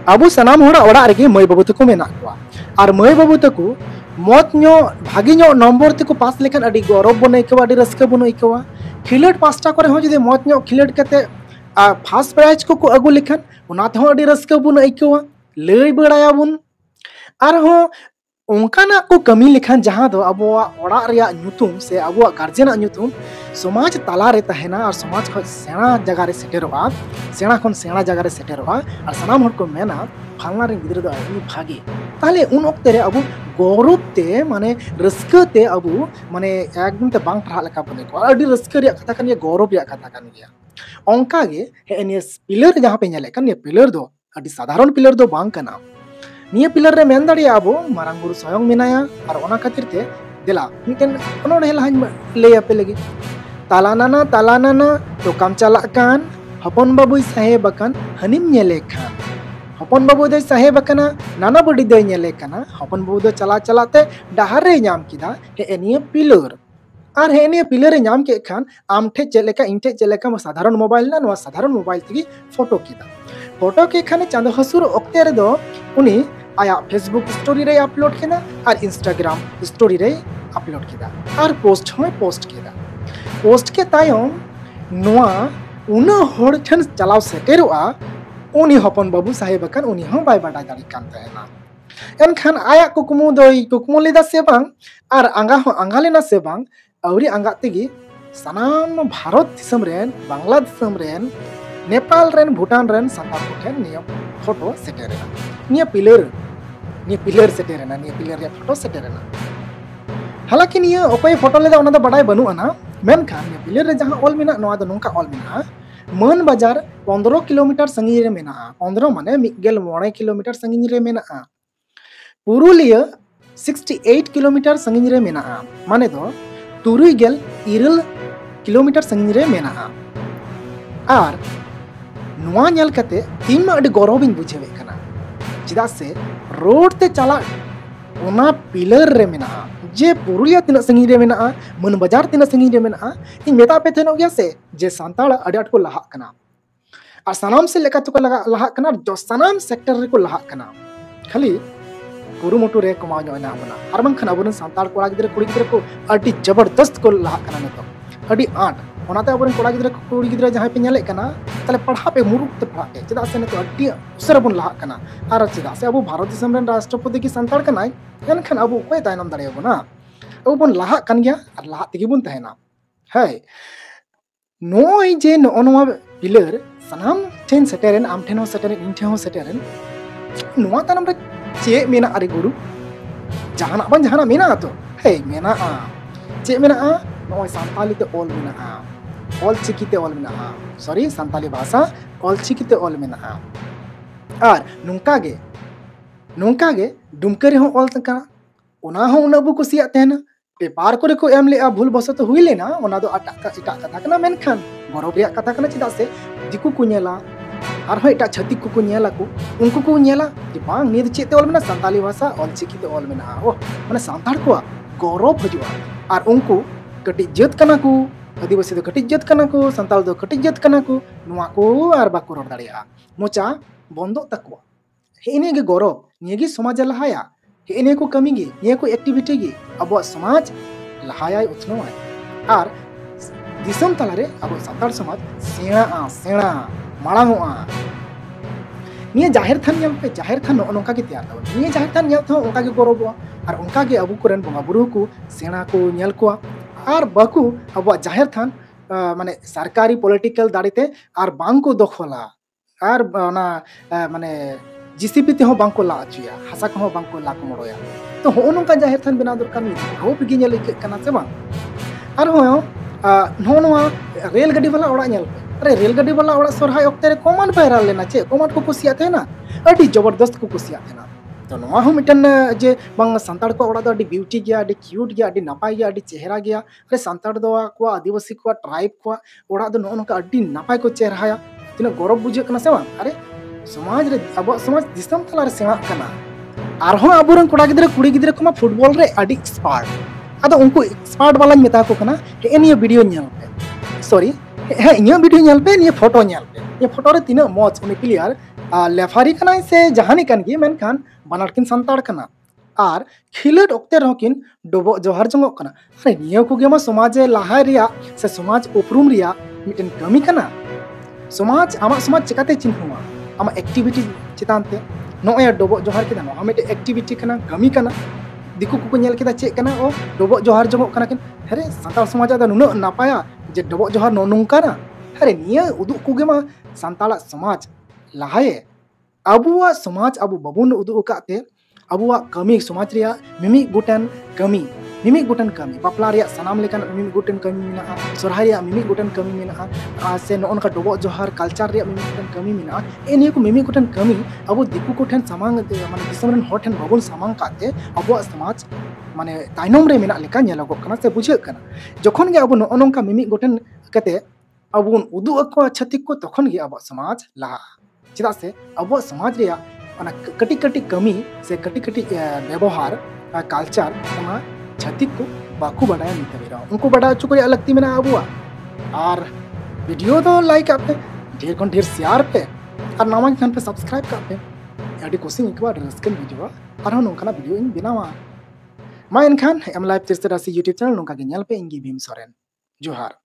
abu sanam hora orak regi mai babu taku menak kuwa ar mai babu taku mot nyo bhagi nyo nombor teku pas lekan adi gorob bon aikawa adi raska bon aikawa khilot pasta kore hon jodi mot nyo khilot kate first prize ko agu lekan ona te hon adi raska bon aikawa lay baraya bun ar ho ओंकाना को कमी लेखान जहां दो अबुआ ओड़ा रिया नुतुम से Abua guardian नुतुम समाज ताला रे तहेना और समाज को सेना जगह रे सेटेरोआ सेना खन सेना जगह रे सेटेरोआ और सनाम हर को मेना फालना रे गिदर दो आदमी भागे ताले उन ओक्ते रे अबु गौरव ते माने रस्के ते अबु माने एकदम ते बांग ठा लेका बने को अडी रस्के रिया कथा कन ये गौरव रिया कथा कन गया ओंका गे हे पिलर जहां पे नेले कन ये पिलर दो अडी साधारण पिलर दो बांग कना निया पिलर रे मेन दाड़िया अबो मारांग गुरु स्वयं मेनाया और ओना खातिर ते देला मिटेन ओनो हेला हन ले आपे लगे तालानाना तो काम चला कान हपन बाबू साहेब बकन हनिम नेले खान हपन बाबू दे साहेब बकना नाना बडी दे नेले कना हपन बाबू दे चला चलाते डहार रे नाम किदा हे निया पिलर और हे निया पिलर रे नाम के खान आम ठे चलेका इनठे चलेका साधारण मोबाइल ना नो साधारण मोबाइल तगी फोटो किदा फोटो के खाने चांद हसुर ओक्ते रे दो उनी आया फेसबुक स्टोरी रे अपलोड किदा और इंस्टाग्राम स्टोरी रे अपलोड किदा और पोस्ट किदा पोस्ट के तायम नोआ उना होड़ ठन चलाव सेटेरोआ उनी हपन बाबू साहेब कन उनी हो बाय बाडा दाड़ी कान तहेना एनखान आया कुकमु लेदा से बांग और आंगा हो आंगा लेना से बांग अवरी आंगा तेगी सनाम भारत दिसम रेन बांग्ला दिसम रेन नेपाल रेन भूटान रेन सांताल कोठेन निया फोटो सेटेरेना निया पिलर सेटेरेना निया पिलर या फोटो सेटेरेना हालांकि निया ओपय फोटो लेदा ओना द बडाय बनु अना मेन खान निया पिलर रे जहां ऑल मेना नोआ द नोंका ऑल मेना मन बाजार 15 किलोमीटर संगीन रे मेना 15 माने 19 किलोमीटर संगीन रे मेना पुरुलिया 68 किलोमीटर संगीन रे मेना माने दो 3 किलोमीटर संगीन रे मेना और नुआ नेल कते तीन में अड़ी गौरव इन बुझेवे कना चिदा से रोड ते चला ओना पिलर रे मेना जे पुरुलिया तिना संगी रे मेना मन बाजार तिना संगी रे मेना इन मेता पे थेनो गया से जे सांताल अड़ी अट को लहा कना और सनाम से लेका तो को लहा कना जो सनाम सेक्टर रे को लहा कना खाली कुरुमुटु रे कमा जोना बना और बंखन अबन सांताल कोड़ा गिदरे कुड़ी गिदरे को अड़ी जबरदस्त को लहा कना नेतो अड़ी आट ओनाते अबन कोड़ा गिदरे कुड़ी गिदरे जहां पे नेले कना तले पढ़ा पे मुरुक ते पढ़ा पे चिदा से ने तो अड्डी उसर बन लहा कना आर चिदा से अबो भारत दिसम रेन राष्ट्रपति की संताड़ कनाय एनखन अबो कोय तायनम दाड़ेबो ना अबो बन लहा कन गया और लहा तेगी बन तहेना है नोय जे नोनवा पिलर सनाम ठेन सेटेरेन आम ठेन हो सेटेरेन इन ठेन हो सेटेरेन नोवा तानम रे चे मेना अरे गुरु जहाना बन जहाना मेना तो हे मेना चे मेना नोय सांताली ते ऑल मेना ऑल चिकीते ऑल मेना सॉरी सांताली भाषा ऑल चिकीते ऑल मेना और नुंका गे डुमकरे हो ऑल तका ओना हो उना बु कुसिया तेना पेपर करे को एम ले भूल बस तो हुई लेना ओना दो अटा कथा कना मेनखान गौरव रिया कथा कना चिदा से दिकु को नेला और हो एटा छतिक को नेला को उनको को नेला जे बांग निद चेते ऑल मेना सांताली भाषा ऑल चिकीते ऑल मेना ओ माने सांताड़ को गौरव हजुआ और उनको कटी जत कना को आदिवासी दो कटी जत कना को संताल दो कटी जत कना को नुआ को आर बाको रोड दाड़िया मोचा बंदो तकवा हेने गे गौरव निये समाज लहाया हेने को कमी गे निये को एक्टिविटी गे अब समाज लहाया उथनो और दिसम तलारे अब संताल समाज सेणा माड़ांगोआ निये जाहिर थान नोका के तैयार दो निये जाहिर थान नेल तो ओंका गे गौरव और ओंका गे अबु कोरेन बंगा बुरु को सेणा को नेल को और बाकू अब जाहिर थान माने सरकारी पॉलिटिकल दाड़ीते और बांग को दखला और माने जीसीपी ते हो बांग को ला अचुया हासा को बांग को ला कुमड़ोया तो हो नोंका जाहिर थान बिना दरकार नि रोप गे नेल कना से बांग और हो नोनवा रेल गाड़ी वाला ओड़ा नेल अरे रेल गाड़ी वाला ओड़ा सोरहाय ओक्ते रे कॉमन वायरल लेना चे कॉमन को कुसिया थे ना अडी जबरदस्त को कुसिया थे ना तो नोआ हो मिटन जे बांग संताड़ को ओड़ा दो अडी ब्यूटी गया अडी क्यूट गया अडी नपाय गया अडी चेहरा गया अरे संताड़ दो को आदिवासी को ट्राइब को ओड़ा दो नोनका अडी नपाय को चेहराया तिना गौरव बुझे कना से बांग अरे समाज रे अब समाज दिसम तला रे सेवा कना आर हो अबुरन कोड़ा गिदरे कुड़ी गिदरे को मा फुटबॉल रे अडी एक्सपर्ट अदा उनको एक्सपर्ट वाला मेता को कना हे निया वीडियो नेल पे सॉरी हे इन्या वीडियो नेल पे निया फोटो रे तीना मौज उनी प्लेयर लेफारी कनाय से जहानी कन गी मेनखान बानार किन संताड़ कना और खिलट ओक्ते रहो किन डोबो जोहार जंगो कना। अरे निया को गेमा समाज लाहाय रिया से समाज उपरुम रिया मिटन कमी कना। समाज आमा समाज चिकाते चिन्हुआ आमा एक्टिविटी चितानते नोए डोबो जोहार केदा नो आमे एक्टिविटी कना कमी कना। दिकु को नेल केदा चे कना ओ डोबो जोहार जंगो कना किन। अरे सानताल समाज दा नुनो नापाया जे डोबो जोहार नो नोंकाना। अरे निया उदु को गेमा सानताला समाज लाहाये अबुआ समाज अबु बबुन उदु काते अबुआ कमी समाज रिया मिमी गुटन कमी बापला रिया सनाम लेकन मिमी गुटन कमी मिना सोरहाय रिया मिमी गुटन कमी मिना से नोनका डोबो जोहार कल्चर रिया मिमी गुटन कमी मिना ए निया को मिमी गुटन कमी अबु दिकु को ठन सामांग माने दिसम रन हर ठन बबुन सामांग काते अबुआ समाज माने ताइनम रे मिना लेका नेलगो कना से बुझे कना। जखन गे अबु नोनका मिमी गुटन कते अबुन उदु अको छतिक को तखन गे अबुआ समाज लाहा चेदा से अबुआ समाज रिया कटी कटी कमी से कटी कटी व्यवहार कल्चर छतिक को बाकू बढ़ाया नहीं उनको बढ़ा चुको लगती में अबुआ। और वीडियो तो लाइक आप ढेर खन ढेर शेयर पे और नवा खान पे सब्सक्राइब कर पे अड़ी कुछ रस्कन वीडियो और नौका वीडियो इन बनावा मा एनखान एम लाइव तिरसे राशि यूट्यूब चैनल नौका पे इंगी भीम सोरेन जोहार।